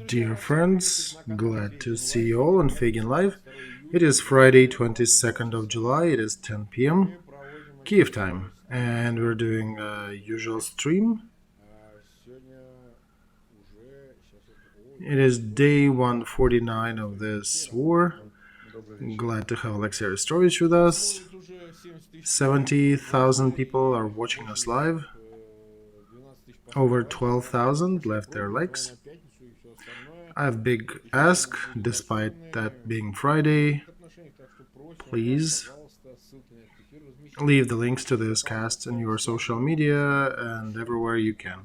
Dear friends, glad to see you all on Feygin Live. It is Friday, 22nd of July. It is 10 p.m. Kiev time, and we're doing a usual stream. It is day 149 of this war. Glad to have Olexiy Arestovych with us. 70,000 people are watching us live. Over 12,000 left their likes. I have big ask, despite that being Friday. Please leave the links to this cast in your social media and everywhere you can.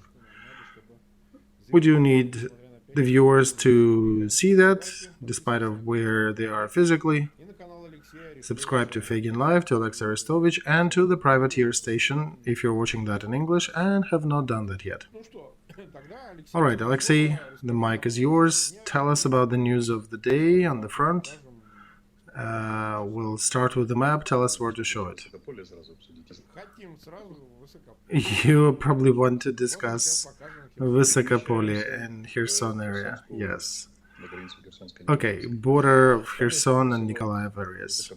We do need the viewers to see that, despite of where they are physically. Subscribe to Feygin Live, to Olexiy Arestovych, and to the Privateer station if you're watching that in English and have not done that yet. Alright, Olexiy, the mic is yours. Tell us about the news of the day on the front. We'll start with the map. Tell us where to show it. You probably want to discuss Vysokopolye and Kherson area. Yes. Okay, border of Kherson and Nikolaev areas.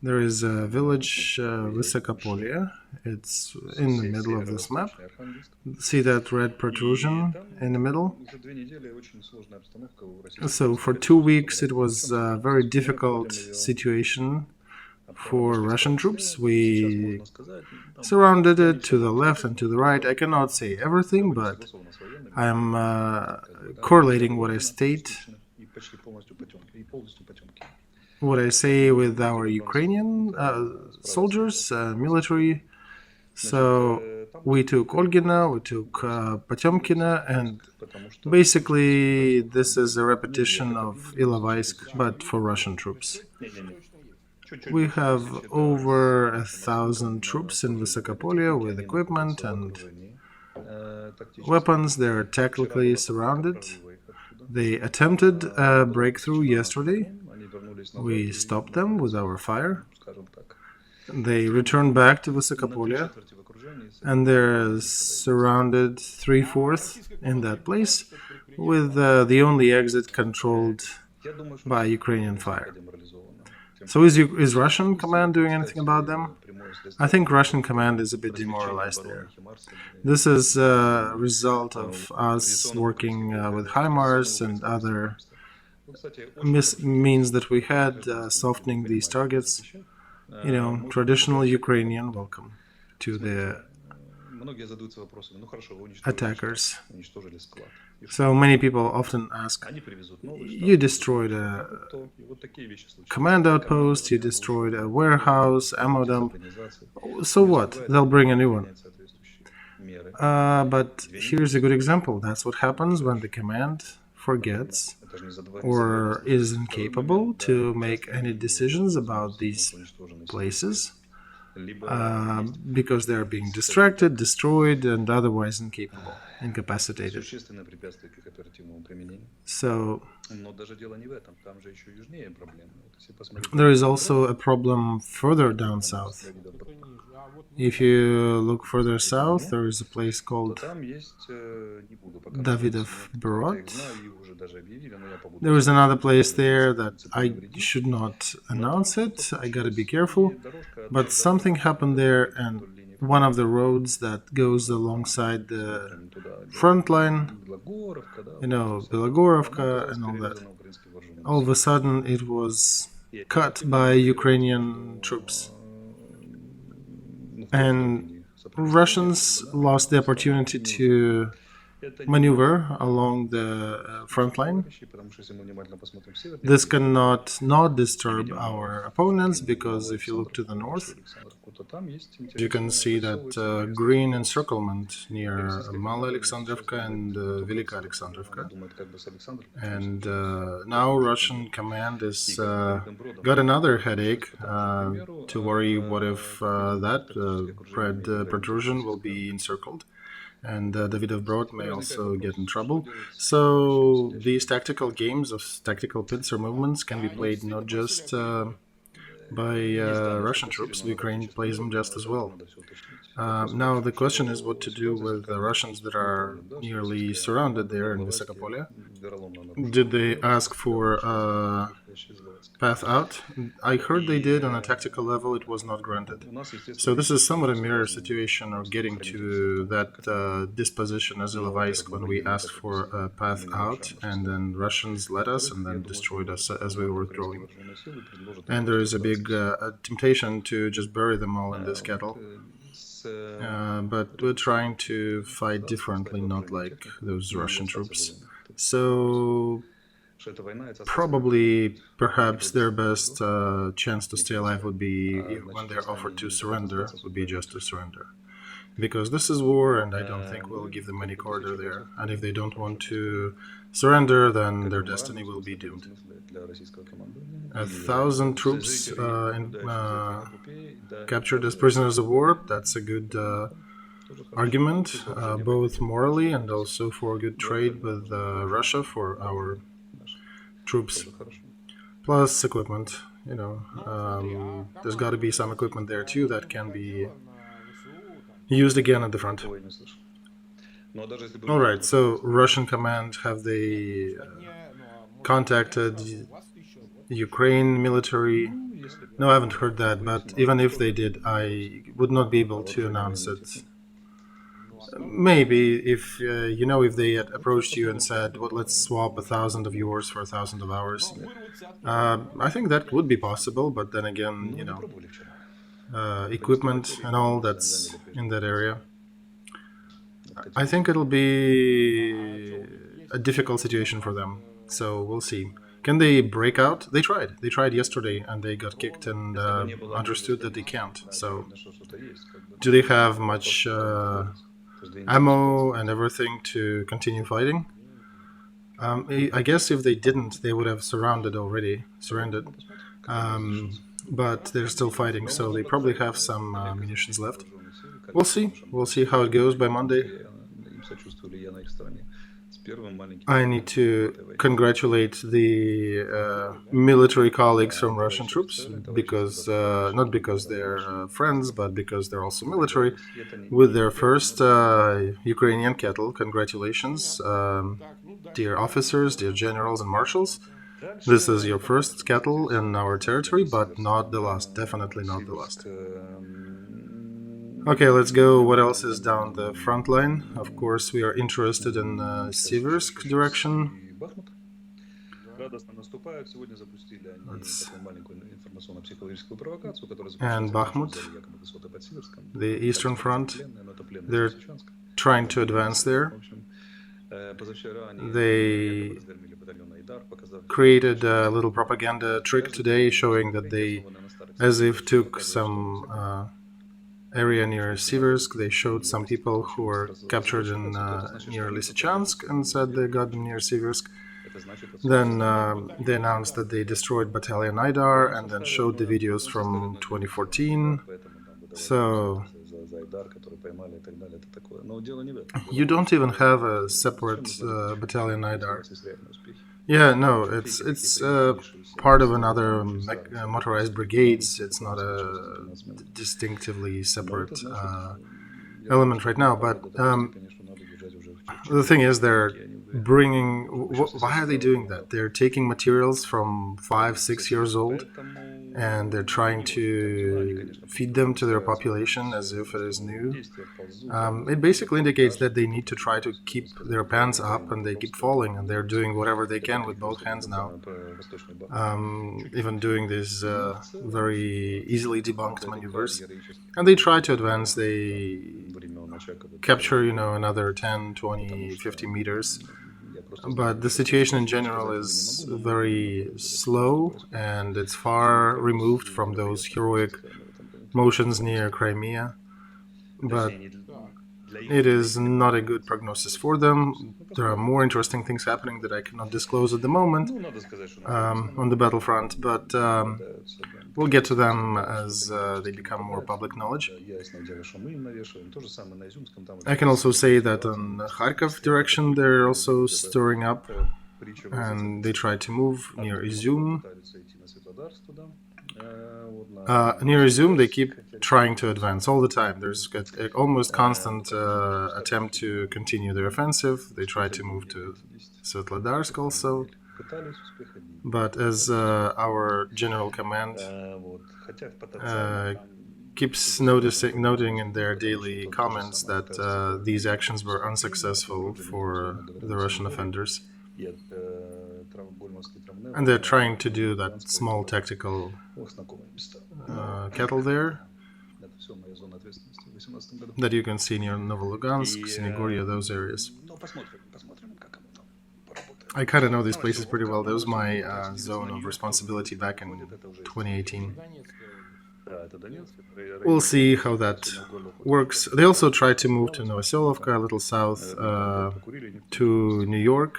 There is a village, Vysokopolye. It's in the middle of this map. See that red protrusion in the middle? So for 2 weeks it was a very difficult situation for Russian troops. We surrounded it to the left and to the right. I cannot say everything, but I am correlating what I state, what I say with our Ukrainian soldiers, military. So we took Olgina, we took Potemkina, and basically this is a repetition of Ilovaisk, but for Russian troops. We have over 1,000 troops in Vysokopolye with equipment and weapons. They are tactically surrounded. They attempted a breakthrough yesterday. We stopped them with our fire. They returned back to Vysokopolye, and they're surrounded 3/4 in that place, with the only exit controlled by Ukrainian fire. So is Russian command doing anything about them? I think Russian command is a bit demoralized there. This is a result of us working with HIMARS and other means that we had, softening these targets. You know, traditional Ukrainian welcome to the attackers. So many people often ask, you destroyed a command outpost, you destroyed a warehouse, ammo dump, so what? They'll bring a new one. But here's a good example. That's what happens when the command forgets or is incapable to make any decisions about these places. Because they are being distracted, destroyed, and otherwise incapacitated. So there is also a problem further down south. If you look further south, there is a place called Davidov Brod. There is another place there that I should not announce it. I gotta be careful. But something happened there, and one of the roads that goes alongside the Frontline, you know, Belogorovka and all that, all of a sudden it was cut by Ukrainian troops. And Russians lost the opportunity to maneuver along the front line. This cannot not disturb our opponents, because if you look to the north, you can see that green encirclement near Mala Alexandrovka and Velika Alexandrovka. And now Russian command is got another headache to worry what if that red protrusion will be encircled. And Davidov Brod may also get in trouble. So these tactical games of tactical pincer movements can be played not just by Russian troops, Ukraine plays them just as well. Now the question is what to do with the Russians that are nearly surrounded there in Vysokopolye. Did they ask for a path out? I heard they did on a tactical level, it was not granted. So this is somewhat a mirror situation or getting to that disposition as Ilovaisk when we asked for a path out and then Russians led us and then destroyed us as we were withdrawing. And there is a big temptation to just bury them all in this kettle. But we're trying to fight differently, not like those Russian troops. So probably, perhaps their best chance to stay alive would be when they're offered to surrender, would be just to surrender. Because this is war, and I don't think we'll give them any corridor there. And if they don't want to surrender, then their destiny will be doomed. 1,000 troops captured as prisoners of war, that's a good argument, both morally and also for good trade with Russia for our troops. Plus equipment, there's got to be some equipment there too that can be used again at the front. Alright, so Russian command, have they contacted Ukraine military? No, I haven't heard that, but even if they did, I would not be able to announce it. Maybe if if they had approached you and said, "Well, let's swap 1,000 of yours for 1,000 of ours," I think that would be possible. But then again, equipment and all that's in that area. I think it'll be a difficult situation for them. So we'll see. Can they break out? They tried. They tried yesterday and they got kicked and understood that they can't. So do they have much ammo and everything to continue fighting? I guess if they didn't, they would have surrendered. But they're still fighting, so they probably have some munitions left. We'll see. We'll see how it goes by Monday. I need to congratulate the military colleagues from Russian troops, because not because they're friends, but because they're also military, with their first Ukrainian kettle. Congratulations, dear officers, dear generals and marshals. This is your first kettle in our territory, but not the last, definitely not the last. Okay, let's go. What else is down the front line? Of course, we are interested in Siversk direction. And Bakhmut, the eastern front. They're trying to advance there. They created a little propaganda trick today showing that they, as if took some area near Siversk. They showed some people who were captured in near Lysychansk and said they got them near Siversk. Then they announced that they destroyed Battalion Aidar and then showed the videos from 2014. So you don't even have a separate Battalion Aidar. Yeah, no, it's part of another motorized brigades. It's not a distinctively separate element right now. But the thing is, they're bringing. Why are they doing that? They're taking materials from 5-6 years old, and they're trying to feed them to their population as if it is new. It basically indicates that they need to try to keep their pants up, and they keep falling, and they're doing whatever they can with both hands now. Even doing these very easily debunked maneuvers. And they try to advance. They capture, another 10, 20, 50 meters. But the situation in general is very slow, and it's far removed from those heroic motions near Crimea. But it is not a good prognosis for them. There are more interesting things happening that I cannot disclose at the moment on the battlefront, but we'll get to them as they become more public knowledge. I can also say that on the Kharkov direction they're also stirring up, and they try to move near Izum. Near Izum, they keep trying to advance all the time. There's an almost constant attempt to continue their offensive. They try to move to Svetlodarsk also. But as our general command keeps noting in their daily comments that these actions were unsuccessful for the Russian offenders. And they're trying to do that small tactical kettle there that you can see near Novolugansk, Sinigorya, those areas. I kind of know these places pretty well. That was my zone of responsibility back in 2018. We'll see how that works. They also tried to move to Novoselovka, a little south, to New York.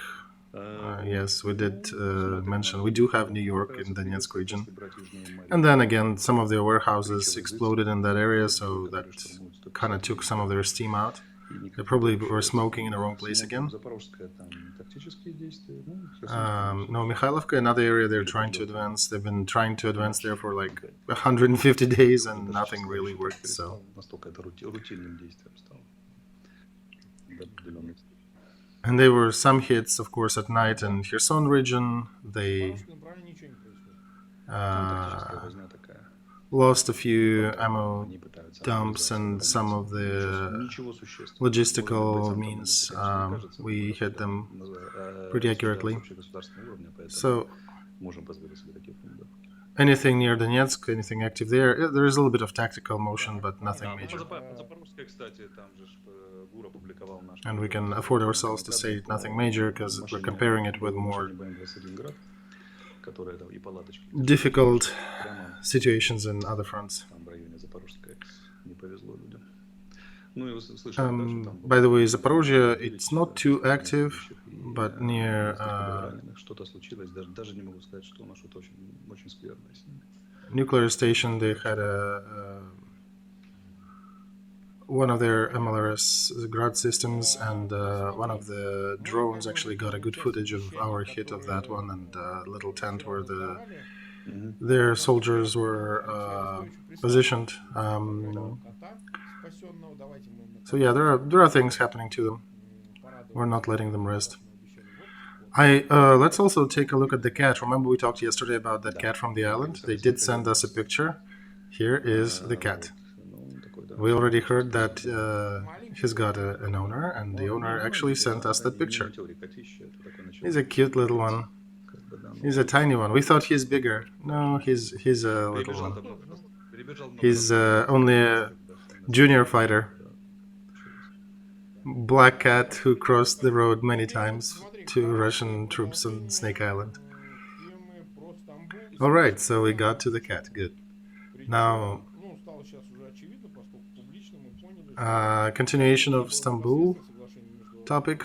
Yes, we did mention we do have New York in the Donetsk region. And then again, some of their warehouses exploded in that area, so that kind of took some of their steam out. They probably were smoking in the wrong place again. Mikhailivka, another area they're trying to advance. They've been trying to advance there for like 150 days and nothing really worked, so... And there were some hits, of course, at night in Kherson region. They lost a few ammo dumps and some of the logistical means. We hit them pretty accurately. So anything near Donetsk, anything active there, there is a little bit of tactical motion, but nothing major. And we can afford ourselves to say nothing major because we're comparing it with more difficult situations in other fronts. By the way, Zaporozhye, it's not too active, but near nuclear station they had one of their MLRS Grad systems, and one of the drones actually got a good footage of our hit of that one, and a little tent where their soldiers were positioned. So yeah, there are things happening to them. We're not letting them rest. Let's also take a look at the cat. Remember we talked yesterday about that cat from the island? They did send us a picture. Here is the cat. We already heard that he's got an owner, and the owner actually sent us that picture. He's a cute little one. He's a tiny one. We thought he's bigger. No, he's a little one. He's only a junior fighter. Black cat who crossed the road many times to Russian troops on Snake Island. Alright, so we got to the cat. Good. Now, continuation of Istanbul topic.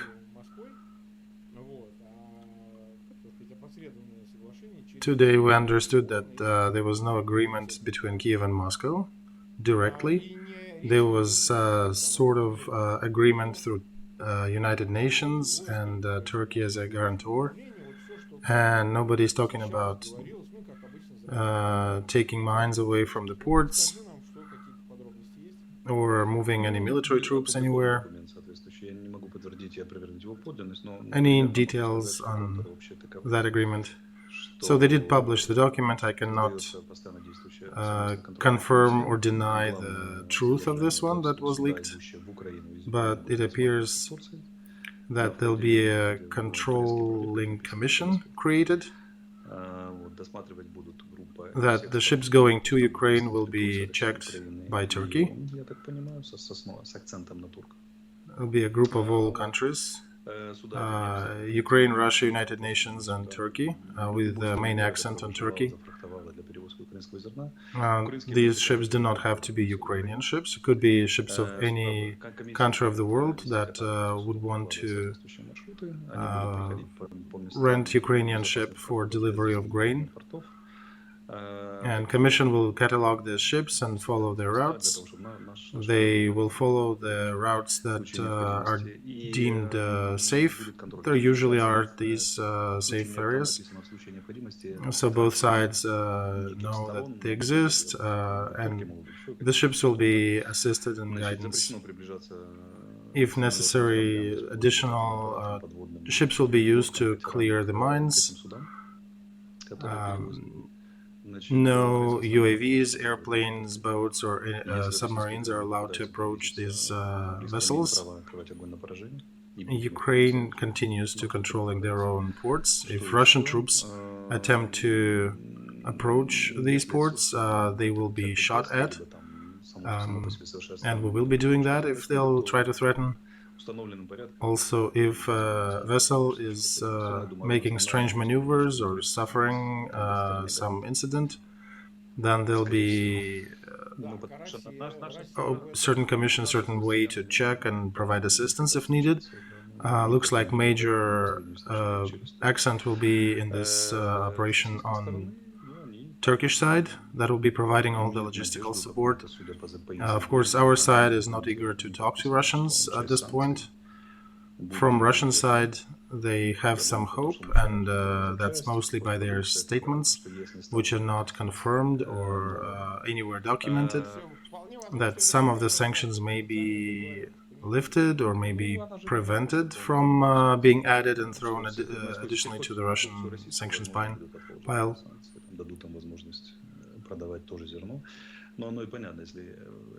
Today we understood that there was no agreement between Kiev and Moscow directly. There was sort of agreement through United Nations and Turkey as a guarantor. And nobody's talking about taking mines away from the ports or moving any military troops anywhere. Any details on that agreement? So they did publish the document. I cannot confirm or deny the truth of this one that was leaked, but it appears that there'll be a controlling commission created, that the ships going to Ukraine will be checked by Turkey. It'll be a group of all countries. Ukraine, Russia, United Nations, and Turkey, with the main accent on Turkey. These ships do not have to be Ukrainian ships. It could be ships of any country of the world that would want to rent Ukrainian ship for delivery of grain. And Commission will catalog the ships and follow their routes. They will follow the routes that are deemed safe. There usually are these safe areas. So both sides know that they exist, and the ships will be assisted in guidance. If necessary, additional ships will be used to clear the mines. No UAVs, airplanes, boats, or submarines are allowed to approach these vessels. Ukraine continues to controlling their own ports. If Russian troops attempt to approach these ports, they will be shot at. And we will be doing that if they'll try to threaten. Also, if a vessel is making strange maneuvers or suffering some incident, then there'll be certain commission, certain way to check and provide assistance if needed. Looks like major accent will be in this operation on Turkish side that will be providing all the logistical support. Of course, our side is not eager to talk to Russians at this point. From Russian side, they have some hope, and that's mostly by their statements, which are not confirmed or anywhere documented, that some of the sanctions may be lifted or maybe prevented from being added and thrown additionally to the Russian sanctions pile.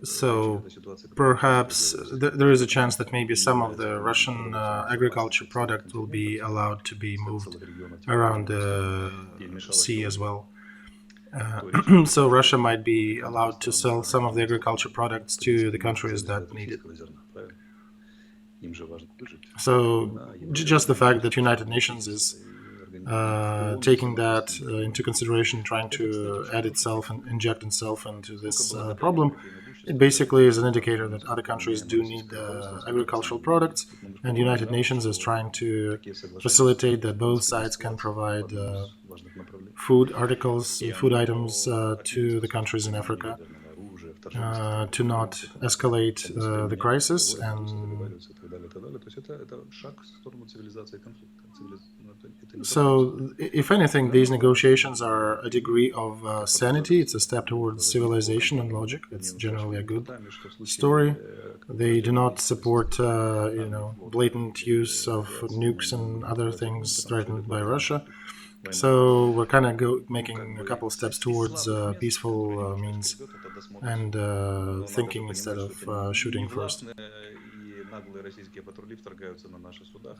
So perhaps there is a chance that maybe some of the Russian agriculture product will be allowed to be moved around the sea as well. So Russia might be allowed to sell some of the agriculture products to the countries that need it. So just the fact that United Nations is taking that into consideration, trying to add itself and inject itself into this problem, it basically is an indicator that other countries do need agricultural products, and United Nations is trying to facilitate that both sides can provide food articles, food items to the countries in Africa to not escalate the crisis. And so, if anything, these negotiations are a degree of sanity. It's a step towards civilization and logic. It's generally a good story. They do not support, blatant use of nukes and other things threatened by Russia. So we're kind of making a couple of steps towards peaceful means and thinking instead of shooting first.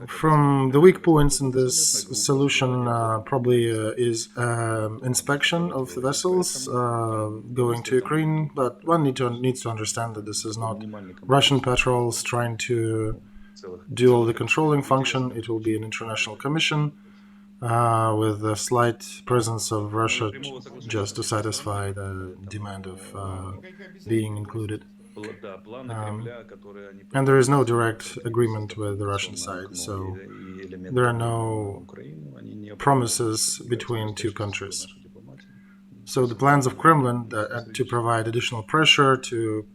From the weak points in this solution probably is inspection of the vessels going to Ukraine, but one needs to understand that this is not Russian patrols trying to do all the controlling function. It will be an international commission with a slight presence of Russia just to satisfy the demand of being included. And there is no direct agreement with the Russian side, so there are no promises between two countries. So the plans of Kremlin to provide additional pressure to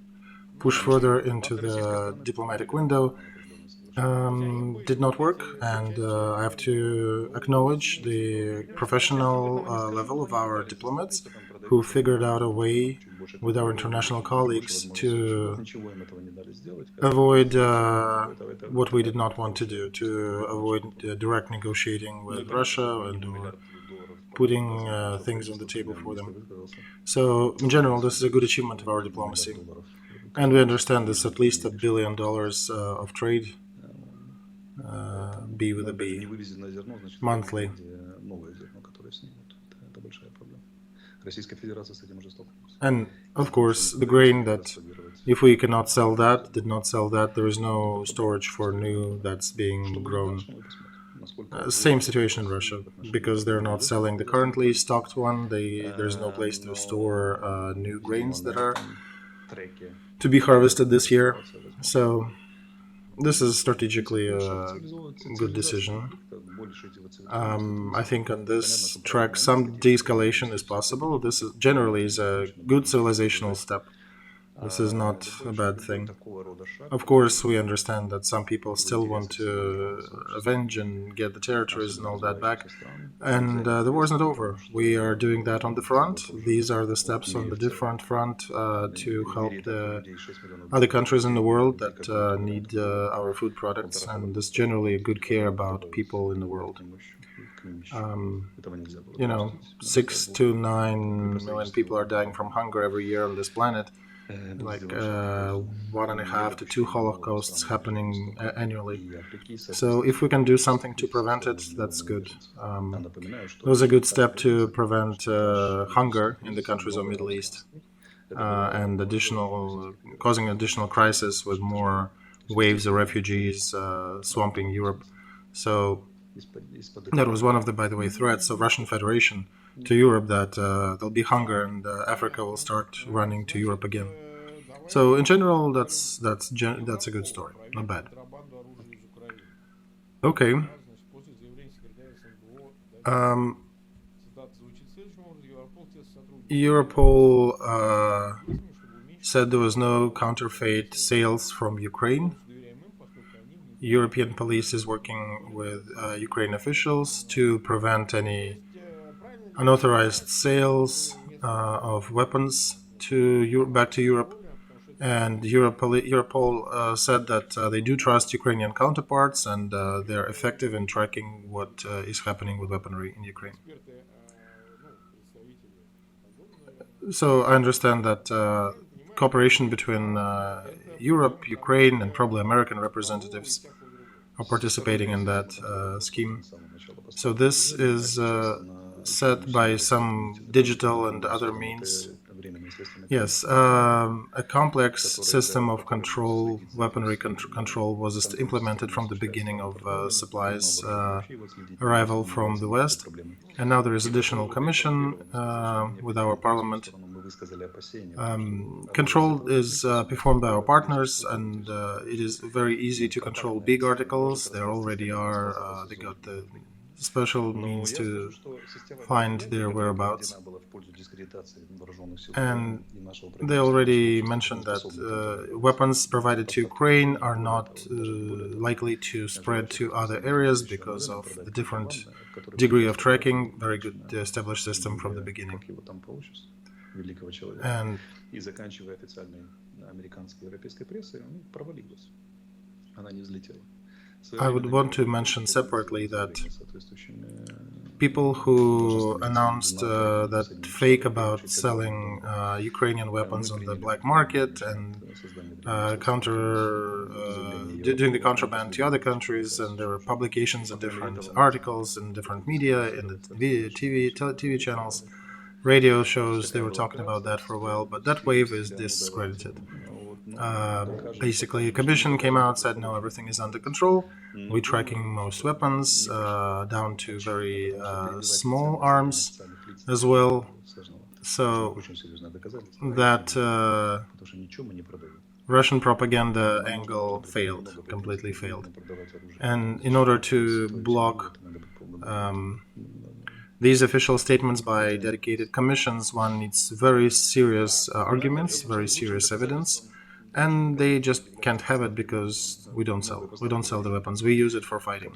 push further into the diplomatic window did not work, and I have to acknowledge the professional level of our diplomats who figured out a way with our international colleagues to avoid what we did not want to do, to avoid direct negotiating with Russia and putting things on the table for them. So, in general, this is a good achievement of our diplomacy. And we understand this at least $1 billion of trade, B with a B, monthly. And of course, the grain that, if we cannot sell that, did not sell that, there is no storage for new that's being grown. Same situation in Russia, because they're not selling the currently stocked one. There's no place to store new grains that are to be harvested this year. So this is strategically a good decision. I think on this track some de-escalation is possible. This is generally is a good civilizational step. This is not a bad thing. Of course, we understand that some people still want to avenge and get the territories and all that back. And the war is not over. We are doing that on the front. These are the steps on the different front to help the other countries in the world that need our food products. And this generally a good care about people in the world. 6 to 9 million people are dying from hunger every year on this planet. Like 1.5 to 2 holocausts happening annually. So if we can do something to prevent it, that's good. It was a good step to prevent hunger in the countries of Middle East and causing additional crisis with more waves of refugees swamping Europe. So that was one of the, by the way, threats of Russian Federation to Europe, that there'll be hunger and Africa will start running to Europe again. So in general, that's a good story, not bad. Okay. Europol said there was no counterfeit sales from Ukraine. European police is working with Ukrainian officials to prevent any unauthorized sales of weapons back to Europe. And Europol said that they do trust Ukrainian counterparts and they're effective in tracking what is happening with weaponry in Ukraine. So I understand that cooperation between Europe, Ukraine, and probably American representatives are participating in that scheme. So this is set by some digital and other means. Yes, a complex system of control, weaponry control, was implemented from the beginning of supplies arrival from the West, and now there is additional commission with our parliament. Control is performed by our partners, and it is very easy to control big articles. There already are, they got the special means to find their whereabouts. And they already mentioned that weapons provided to Ukraine are not likely to spread to other areas because of the different degree of tracking. Very good established system from the beginning. And I would want to mention separately that people who announced that fake about selling Ukrainian weapons on the black market and doing the contraband to other countries, and there were publications and different articles in different media, in the TV channels, radio shows, they were talking about that for a while, but that wave is discredited. Basically, a commission came out, said no, everything is under control. We're tracking most weapons down to very small arms as well. So that Russian propaganda angle completely failed. And in order to block these official statements by dedicated commissions, one needs very serious arguments, very serious evidence. And they just can't have it because we don't sell. We don't sell the weapons. We use it for fighting.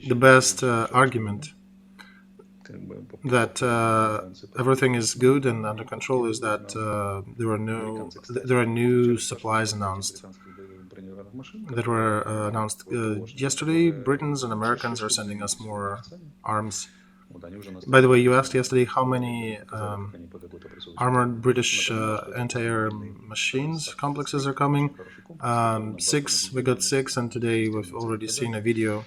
The best argument that everything is good and under control is that there are new supplies announced that were announced yesterday. Britons and Americans are sending us more arms. By the way, you asked yesterday how many armored British anti-air machines complexes are coming. 6, we got 6, and today we've already seen a video.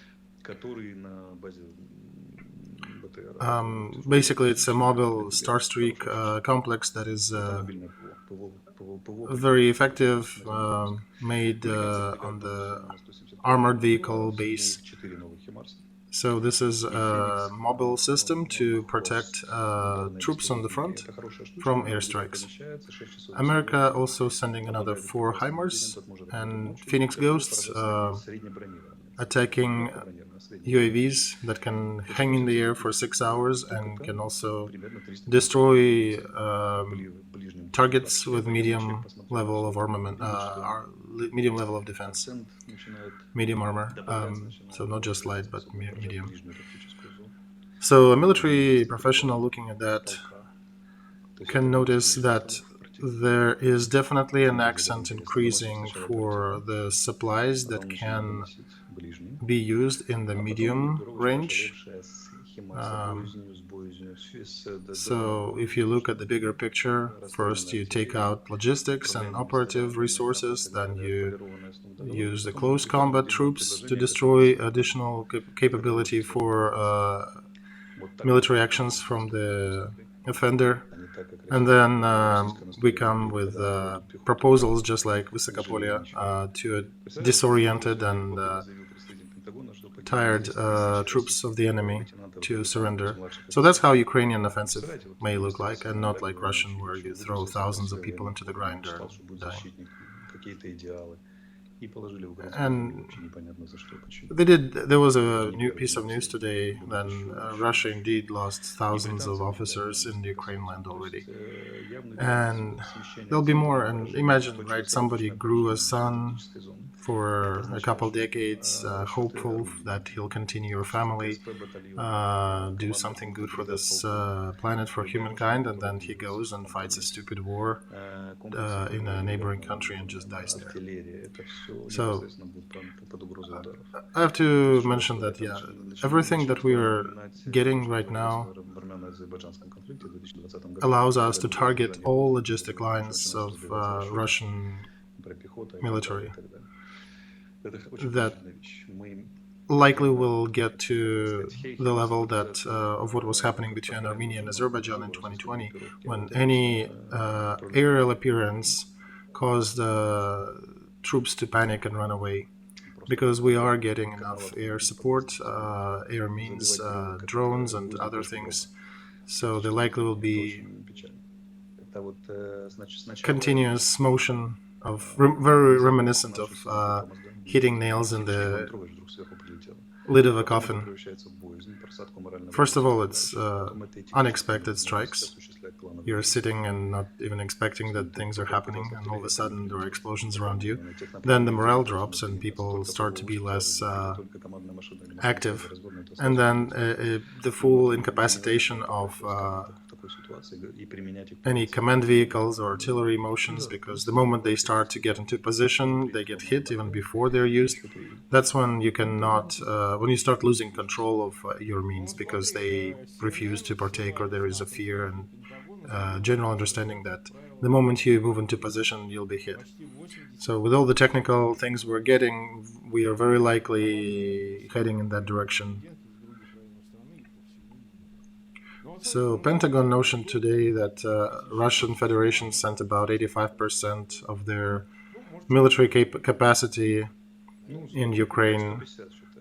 Basically, it's a mobile Starstreak complex that is very effective, made on the armored vehicle base. So this is a mobile system to protect troops on the front from airstrikes. America also sending another 4 HIMARS and Phoenix Ghosts. attacking UAVs that can hang in the air for 6 hours and can also destroy targets with medium level of armament, medium level of defense, medium armor. So not just light, but medium. So a military professional looking at that can notice that there is definitely an accent increasing for the supplies that can be used in the medium range. So if you look at the bigger picture, first you take out logistics and operative resources, then you use the close combat troops to destroy additional capability for military actions from the offender. And then we come with proposals just like Vysokopolia to a disoriented and tired troops of the enemy to surrender. So that's how Ukrainian offensive may look like, and not like Russian, where you throw thousands of people into the grinder and die. And there was a new piece of news today that Russia indeed lost thousands of officers in the Ukraine land already. And there'll be more. And imagine, right, somebody grew a son for a couple decades, hopeful that he'll continue your family, do something good for this planet, for humankind, and then he goes and fights a stupid war in a neighboring country and just dies there. So I have to mention that, yeah, everything that we are getting right now allows us to target all logistic lines of Russian military that likely will get to the level that of what was happening between Armenia and Azerbaijan in 2020, when any aerial appearance caused troops to panic and run away, because we are getting enough air support, air means drones and other things, so there likely will be continuous motion of very reminiscent of hitting nails in the lid of a coffin. First of all, it's unexpected strikes. You're sitting and not even expecting that things are happening, and all of a sudden there are explosions around you. Then the morale drops and people start to be less active. And then the full incapacitation of any command vehicles or artillery motions, because the moment they start to get into position, they get hit even before they're used. That's when you cannot, when you start losing control of your means, because they refuse to partake, or there is a fear and general understanding that the moment you move into position, you'll be hit. So with all the technical things we're getting, we are very likely heading in that direction. So Pentagon notion today that Russian Federation sent about 85% of their military capacity in Ukraine.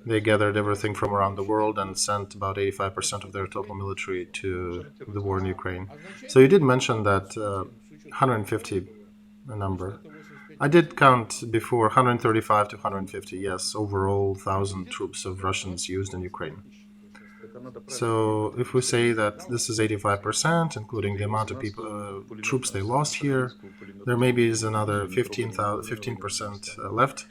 They gathered everything from around the world and sent about 85% of their total military to the war in Ukraine. So you did mention that 150 a number. I did count before 135 to 150, yes, overall 1,000 troops of Russians used in Ukraine. So if we say that this is 85%, including the amount of people, troops they lost here, there maybe is another 15% left.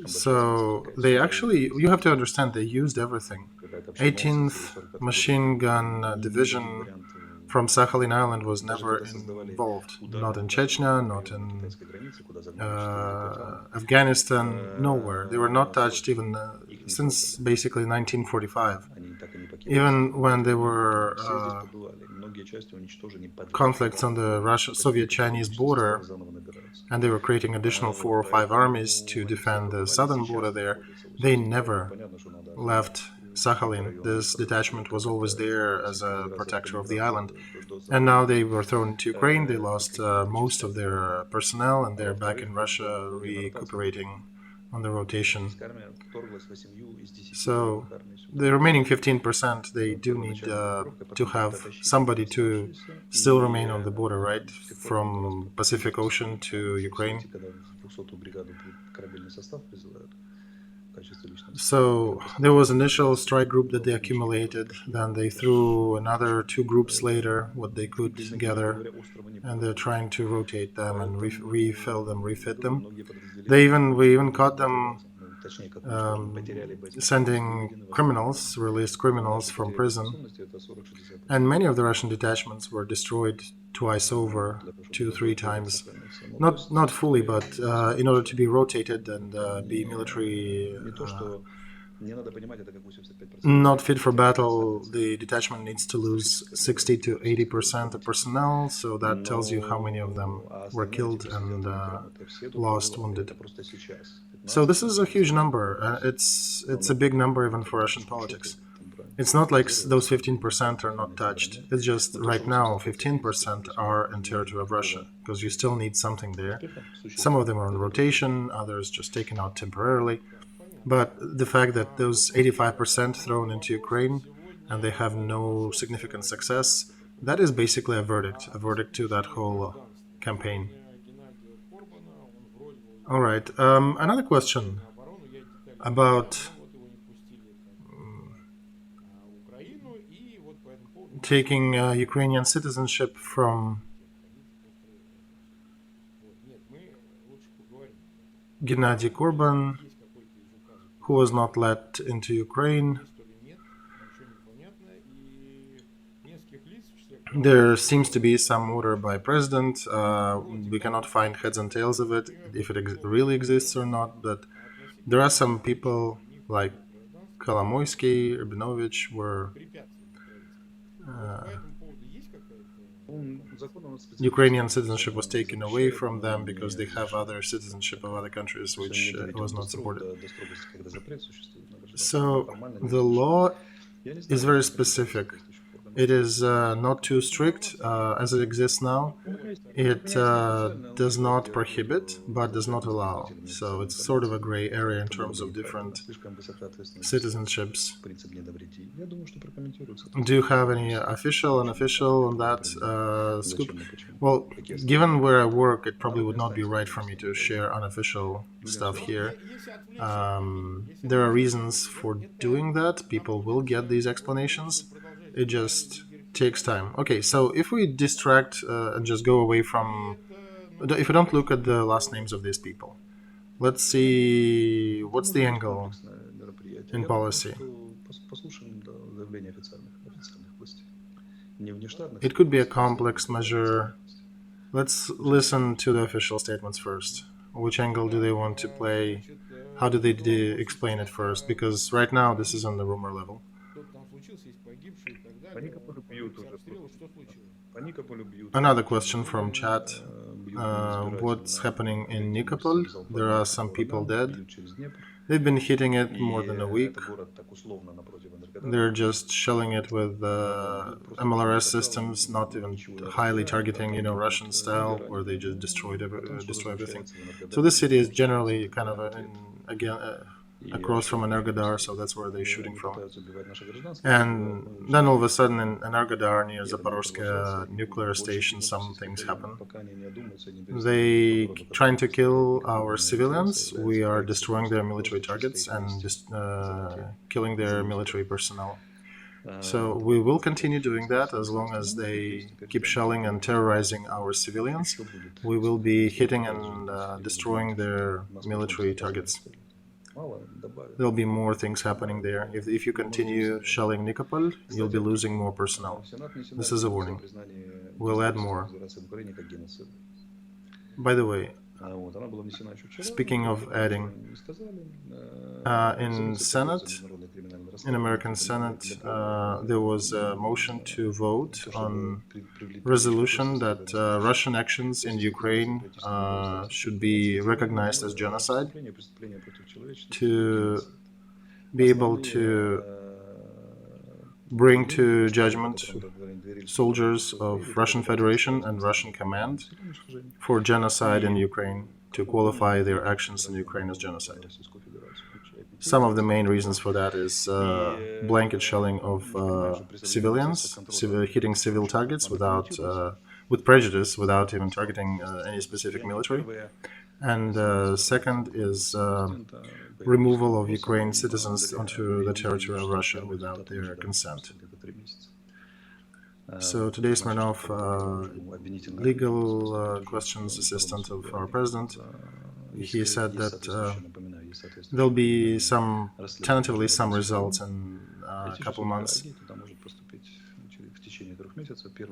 So they actually, you have to understand, they used everything. 18th Machine Gun Division from Sakhalin Island was never involved. Not in Chechnya, not in Afghanistan, nowhere. They were not touched even since basically 1945. Even when there were conflicts on the Soviet-Chinese border, and they were creating additional 4 or 5 armies to defend the southern border there, they never left Sakhalin. This detachment was always there as a protector of the island. And now they were thrown into Ukraine. They lost most of their personnel, and they're back in Russia recuperating on the rotation. So the remaining 15%, they do need to have somebody to still remain on the border, right? From Pacific Ocean to Ukraine. So there was initial strike group that they accumulated, then they threw another 2 groups later, what they could gather, and they're trying to rotate them and refill them, refit them. We even caught them sending criminals, released criminals from prison, and many of the Russian detachments were destroyed twice over, 2-3 times. Not fully, but in order to be rotated and be military not fit for battle, the detachment needs to lose 60 to 80% of personnel, so that tells you how many of them were killed and lost, wounded. So this is a huge number. It's a big number even for Russian politics. It's not like those 15% are not touched. It's just right now 15% are in territory of Russia, because you still need something there. Some of them are on rotation, others just taken out temporarily. But the fact that those 85% thrown into Ukraine and they have no significant success, that is basically a verdict to that whole campaign. All right, another question about taking Ukrainian citizenship from Gennady Korban, who was not let into Ukraine. There seems to be some order by president. We cannot find heads and tails of it, if it really exists or not, but there are some people like Kolomoisky, Urbanovich were Ukrainian citizenship was taken away from them because they have other citizenship of other countries, which was not supported. So the law is very specific. It is not too strict as it exists now. It does not prohibit, but does not allow. So it's sort of a gray area in terms of different citizenships. Do you have any unofficial on that scoop? Well, given where I work, it probably would not be right for me to share unofficial stuff here. There are reasons for doing that. People will get these explanations. It just takes time. Okay, so if we distract and just go away from... If we don't look at the last names of these people, let's see what's the angle in policy. It could be a complex measure. Let's listen to the official statements first. Which angle do they want to play? How do they explain it first? Because right now this is on the rumor level. Another question from chat. What's happening in Nikopol? There are some people dead. They've been hitting it more than a week. They're just shelling it with MLRS systems, not even highly targeting, Russian style, where they just destroy everything. So this city is generally kind of across from Energodar, so that's where they're shooting from. And then all of a sudden in Energodar, near Zaporozhye nuclear station, some things happen. They trying to kill our civilians. We are destroying their military targets and just killing their military personnel. So we will continue doing that as long as they keep shelling and terrorizing our civilians. We will be hitting and destroying their military targets. There'll be more things happening there. If you continue shelling Nikopol, you'll be losing more personnel. This is a warning. We'll add more. By the way, speaking of adding, in American Senate, there was a motion to vote on resolution that Russian actions in Ukraine should be recognized as genocide, to be able to bring to judgment soldiers of Russian Federation and Russian command for genocide in Ukraine. to qualify their actions in Ukraine as genocide. Some of the main reasons for that is blanket shelling of civilians, hitting civil targets with prejudice, without even targeting any specific military. And second is removal of Ukraine citizens onto the territory of Russia without their consent. So today Smirnov, legal questions assistant of our president, he said that there'll be tentatively some results in a couple months.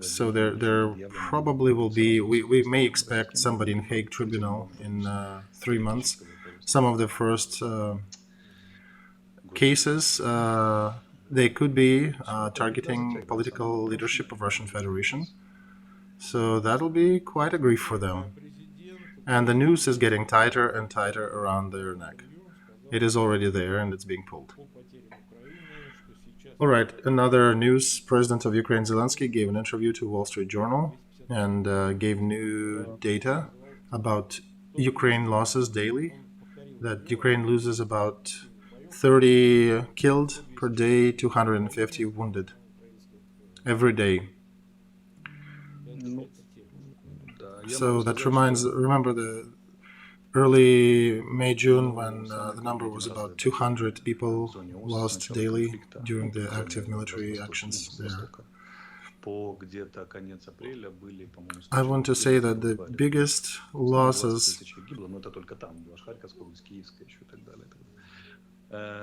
So there probably will be, we may expect somebody in Hague Tribunal in 3 months. Some of the first cases, they could be targeting political leadership of Russian Federation. So that'll be quite a grief for them. And the noose is getting tighter and tighter around their neck. It is already there and it's being pulled. All right, another news. President of Ukraine, Zelensky, gave an interview to Wall Street Journal and gave new data about Ukraine losses daily, that Ukraine loses about 30 killed per day, 250 wounded every day. So that remember the early May, June, when the number was about 200 people lost daily during the active military actions there. I want to say that the biggest losses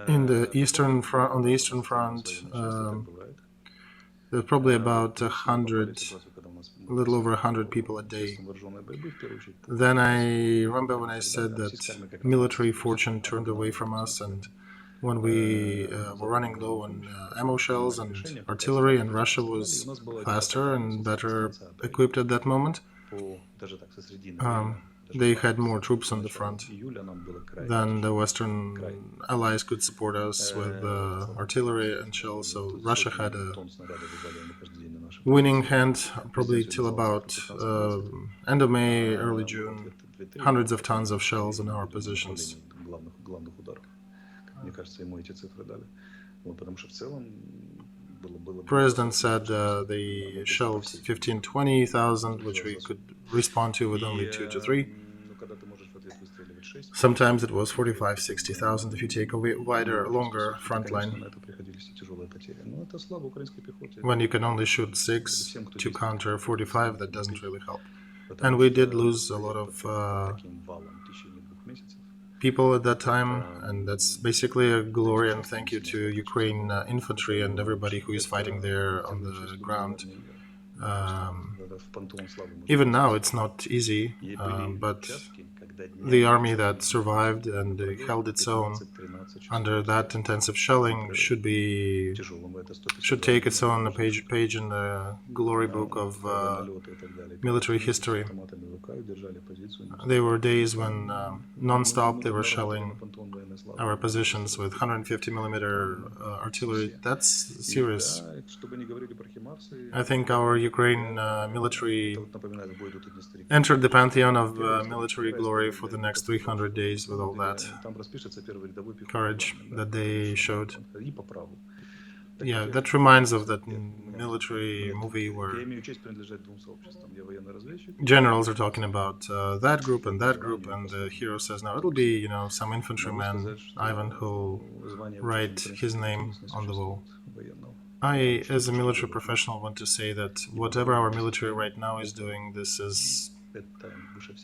in the Eastern Front, on the Eastern Front, there's probably about 100, a little over 100 people a day. Then I remember when I said that military fortune turned away from us, and when we were running low on ammo shells and artillery, and Russia was faster and better equipped at that moment. They had more troops on the front than the Western allies could support us with artillery and shells. So Russia had a winning hand probably till about end of May, early June. Hundreds of tons of shells in our positions. President said they shelled 15,000-20,000, which we could respond to with only 2 to 3. Sometimes it was 45,000-60,000 if you take a wider, longer front line. When you can only shoot 6 to counter 45, that doesn't really help. And we did lose a lot of people at that time, and that's basically a glory and thank you to Ukraine infantry and everybody who is fighting there on the ground. Even now it's not easy, but the army that survived and held its own under that intensive shelling should take its own page in the glory book of military history. There were days when non-stop they were shelling our positions with 150mm artillery. That's serious. I think our Ukraine military entered the pantheon of military glory for the next 300 days with all that courage that they showed. Yeah, that reminds of that military movie where generals are talking about that group, and the hero says, "Now it'll be, some infantryman, Ivan, who'll write his name on the wall." I, as a military professional, want to say that whatever our military right now is doing, this is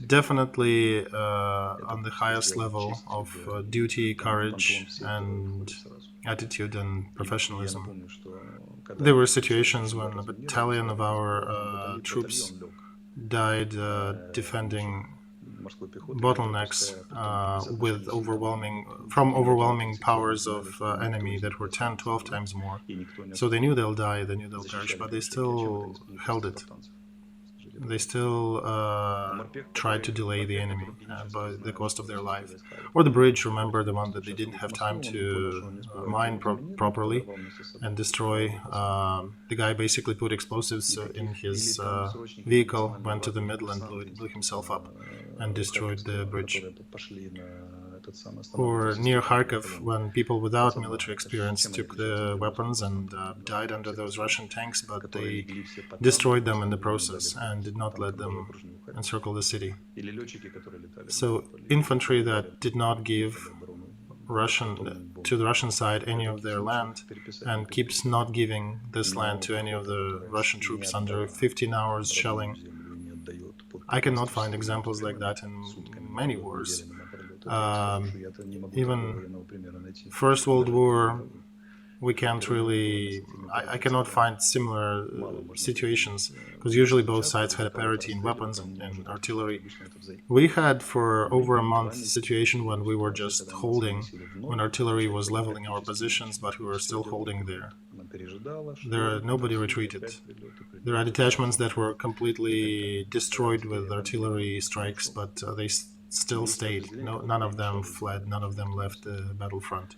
definitely on the highest level of duty, courage, and attitude and professionalism. There were situations when a battalion of our troops died defending bottlenecks with overwhelming powers of enemy that were 10-12 times more. So they knew they'll die, they knew they'll perish, but they still held it. they still tried to delay the enemy by the cost of their life. Or the bridge, remember, the one that they didn't have time to mine properly and destroy. The guy basically put explosives in his vehicle, went to the middle and blew himself up and destroyed the bridge. Or near Kharkov, when people without military experience took the weapons and died under those Russian tanks, but they destroyed them in the process and did not let them encircle the city. So infantry that did not give to the Russian side any of their land and keeps not giving this land to any of the Russian troops under 15 hours shelling. I cannot find examples like that in many wars. Even First World War, we can't really... I cannot find similar situations, because usually both sides had a parity in weapons and artillery. We had for over a month a situation when we were just holding, when artillery was leveling our positions, but we were still holding there. Nobody retreated. There are detachments that were completely destroyed with artillery strikes, but they still stayed. None of them fled, none of them left the battlefront.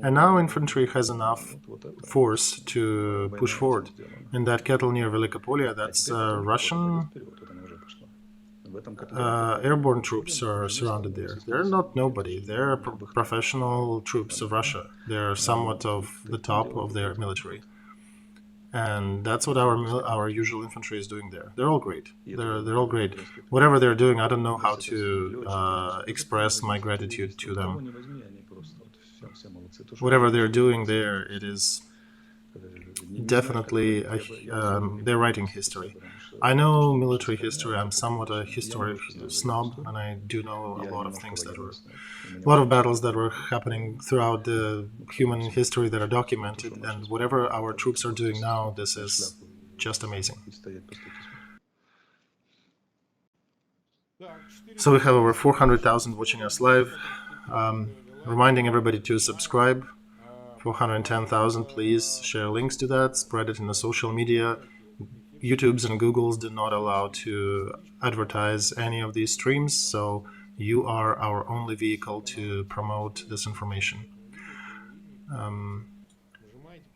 And now infantry has enough force to push forward. In that kettle near Velikopolia, that's Russian airborne troops are surrounded there. They're not nobody. They're professional troops of Russia. They're somewhat of the top of their military. And that's what our usual infantry is doing there. They're all great. They're all great. Whatever they're doing, I don't know how to express my gratitude to them. Whatever they're doing there, it is definitely they're writing history. I know military history. I'm somewhat a history snob, and I do know a lot of things a lot of battles that were happening throughout the human history that are documented, and whatever our troops are doing now, this is just amazing. So we have over 400,000 watching us live. Reminding everybody to subscribe. 410,000, please share links to that, spread it in the social media. YouTubes and Googles do not allow to advertise any of these streams, so you are our only vehicle to promote this information.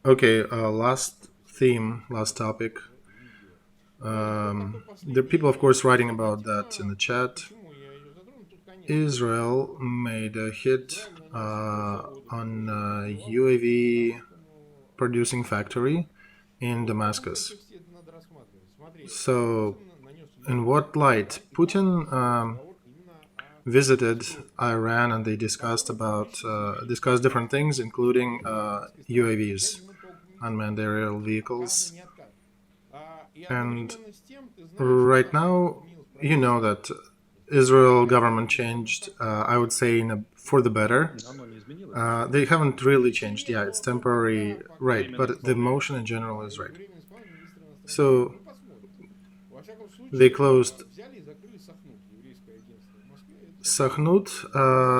Okay, last topic. There are people, of course, writing about that in the chat. Israel made a hit on a UAV producing factory in Damascus. So, in what light? Putin visited Iran and they discussed different things, including UAVs, unmanned aerial vehicles. And right now, you know that Israel government changed, I would say, for the better. They haven't really changed. Yeah, it's temporary, right, but the motion in general is right. So they closed Sakhnut,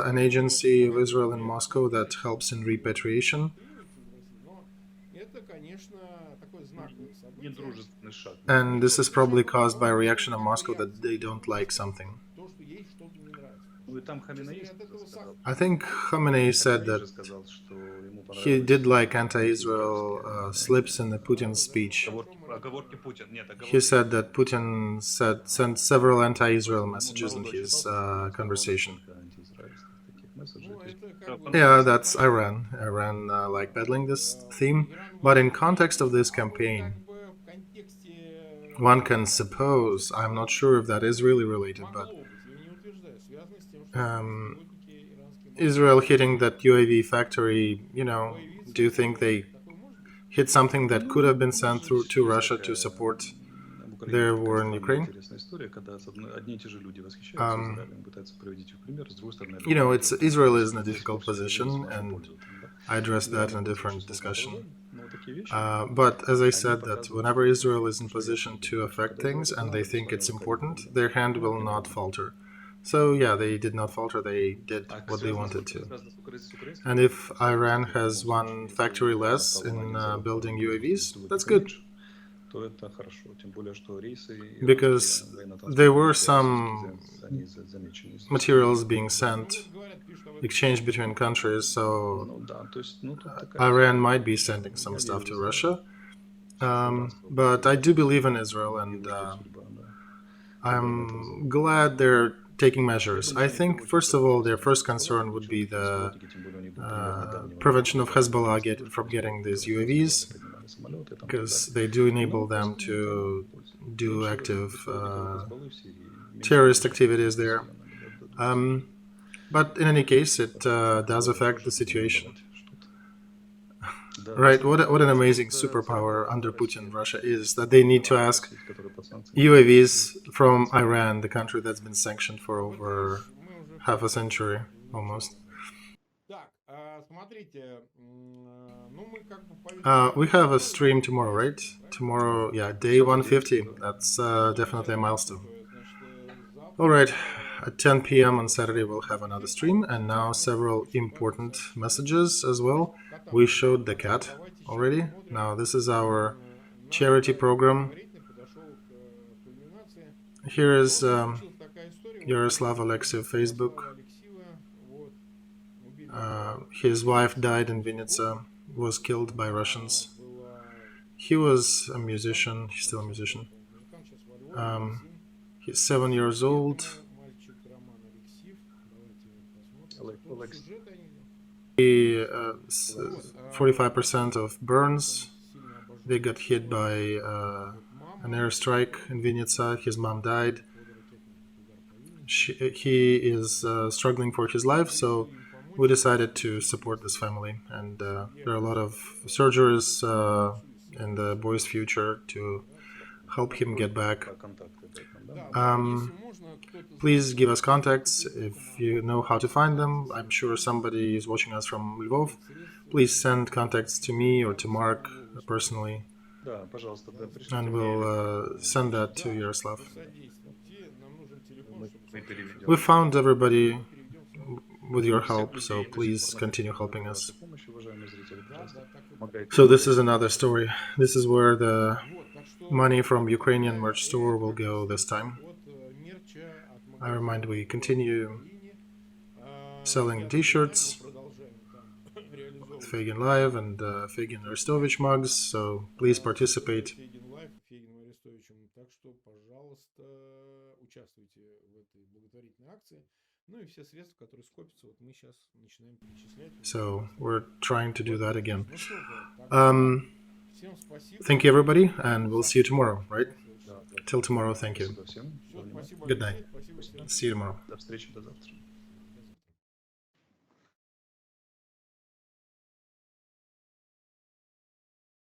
an agency of Israel in Moscow that helps in repatriation. And this is probably caused by a reaction of Moscow that they don't like something. I think Khamenei said that he did like anti-Israel slips in the Putin's speech. He said that Putin sent several anti-Israel messages in his conversation. Yeah, that's Iran. Iran like peddling this theme. But in context of this campaign, one can suppose, I'm not sure if that is really related, but Israel hitting that UAV factory, do you think they hit something that could have been sent through to Russia to support their war in Ukraine? Israel is in a difficult position, and I addressed that in a different discussion. But as I said, that whenever Israel is in position to affect things and they think it's important, their hand will not falter. So yeah, they did not falter, they did what they wanted to. And if Iran has one factory less in building UAVs, that's good. because there were some materials being sent, exchanged between countries, so Iran might be sending some stuff to Russia. But I do believe in Israel, and I'm glad they're taking measures. I think, first of all, their first concern would be the prevention of Hezbollah from getting these UAVs, because they do enable them to do active terrorist activities there. But in any case, it does affect the situation. Right, what an amazing superpower under Putin Russia is, that they need to ask UAVs from Iran, the country that's been sanctioned for over half a century, almost. We have a stream tomorrow, right? Tomorrow, yeah, day 150. That's definitely a milestone. Alright, at 10 p.m. on Saturday we'll have another stream, and now several important messages as well. We showed the cat already. Now this is our charity program. Here is Yaroslav Olexiy Facebook. His wife died in Vinnytsia, was killed by Russians. He was a musician, he's still a musician. He's 7 years old. He 45% of burns. They got hit by an airstrike in Vinnytsia. His mom died. He is struggling for his life, so we decided to support this family. And there are a lot of surgeries in the boy's future to help him get back. Please give us contacts if you know how to find them. I'm sure somebody is watching us from Lvov. Please send contacts to me or to Mark personally, and we'll send that to Yaroslav. We found everybody with your help, so please continue helping us. So this is another story. This is where the money from Ukrainian merch store will go this time. I remind we continue selling t-shirts with Feygin Live and Feygin Arestovych mugs, so please participate. So we're trying to do that again. Thank you, everybody, and we'll see you tomorrow, right? Till tomorrow, thank you. Good night. See you tomorrow.